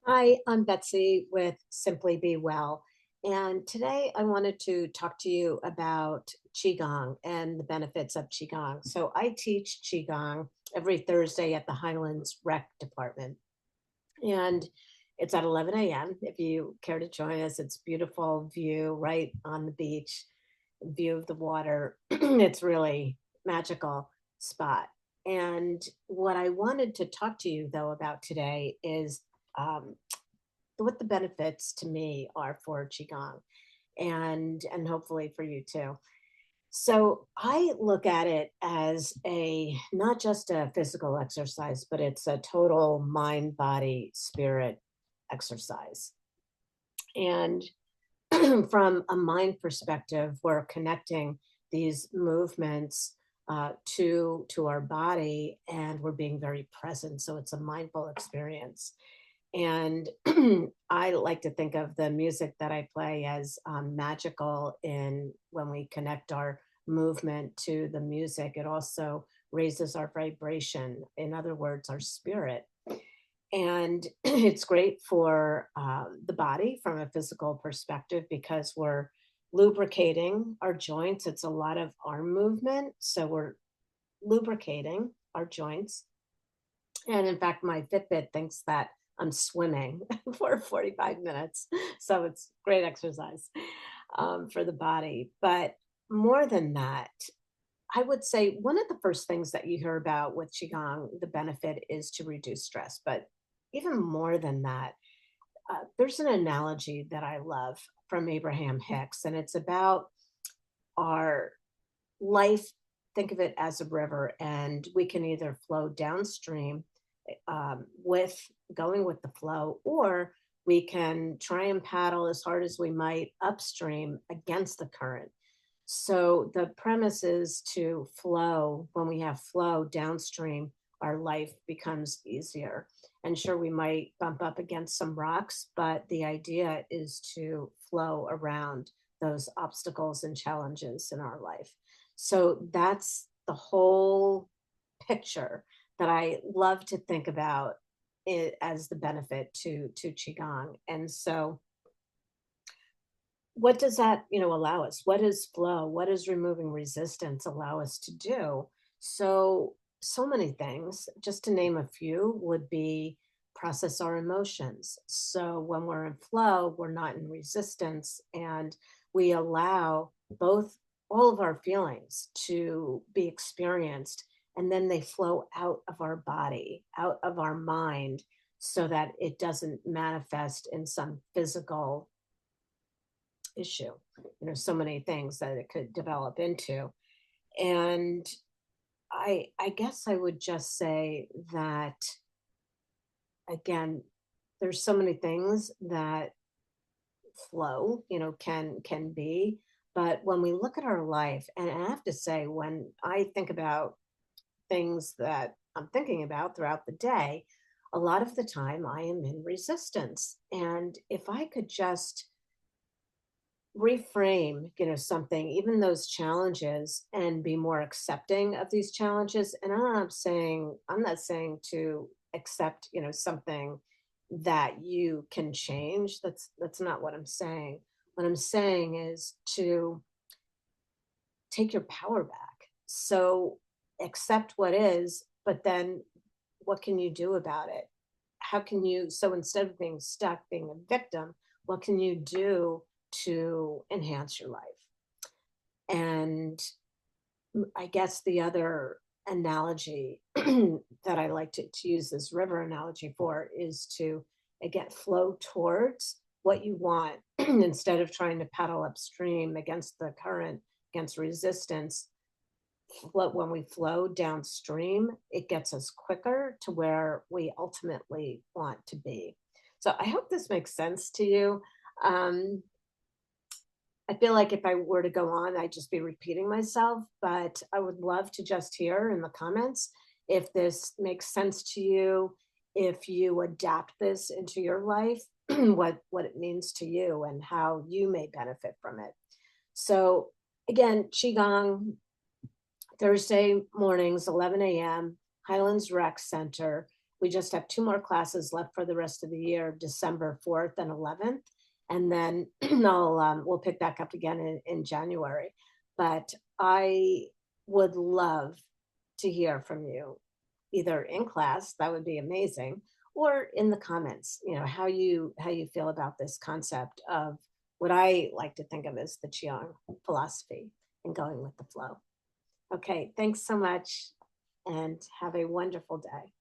Hi, I'm Betsy with Simply Be Well. And today I wanted to talk to you about Qigong and the benefits of Qigong. So I teach Qigong every Thursday at the Highlands Rec Department. And it's at 11 a.m. If you care to join us, it's beautiful view right on the beach, view of the water. It's really magical spot. And what I wanted to talk to you though about today is um, what the benefits to me are for qigong and hopefully for you too. So I look at it as a not just a physical exercise, but it's a total mind body spirit exercise. And from a mind perspective, we're connecting these movements to our body, and we're being very present, so it's a mindful experience. And I like to think of the music that I play as magical in when we connect our movement to the music. It also raises our vibration, in other words, our spirit. And it's great for the body from a physical perspective because we're lubricating our joints. It's a lot of arm movement. So we're lubricating our joints, and in fact, my Fitbit thinks that I'm swimming for 45 minutes. So it's great exercise for the body. But more than that, I would say one of the first things that you hear about with Qigong, the benefit is to reduce stress. But even more than that, there's an analogy that I love from Abraham Hicks, and it's about our life. Think of it as a river, and we can either flow downstream with going with the flow, or we can try and paddle as hard as we might upstream against the current. So the premise is to flow. When we have flow downstream, our life becomes easier. And sure, we might bump up against some rocks, but the idea is to flow around those obstacles and challenges in our life. So that's the whole picture that I love to think about it as the benefit to qigong. And so what does that, allow us? What is flow? What does removing resistance allow us to do? So many things. Just to name a few would be process our emotions. So when we're in flow, we're not in resistance, and we allow both all of our feelings to be experienced, and then they flow out of our body, out of our mind, so that it doesn't manifest in some physical issue. So many things that it could develop into. And I guess I would just say that again, there's so many things that flow, can be. But when we look at our life, and I have to say, when I think about things that I'm thinking about throughout the day, a lot of the time I am in resistance. And if I could just reframe, something, even those challenges, and be more accepting of these challenges. And I'm not saying to accept, something that you can change. That's not what I'm saying. What I'm saying is to take your power back. So accept what is, but then what can you do about it? How can you, so instead of being stuck, being a victim, what can you do to enhance your life? And I guess the other analogy that I like to use this river analogy for is to, again, flow towards what you want instead of trying to paddle upstream against the current, against resistance. When we flow downstream, it gets us quicker to where we ultimately want to be. So I hope this makes sense to you. Um, I feel like if I were to go on, I'd just be repeating myself, but I would love to just hear in the comments if this makes sense to you, if you adapt this into your life, what it means to you and how you may benefit from it. So again, Qigong, Thursday mornings, 11 a.m., Highlands Rec Center. We just have 2 more classes left for the rest of the year, December 4th and 11th. And then we'll pick back up again in January. But I would love to hear from you, either in class, that would be amazing, or in the comments, how you feel about this concept of what I like to think of as the Qigong philosophy and going with the flow. Okay, thanks so much and have a wonderful day.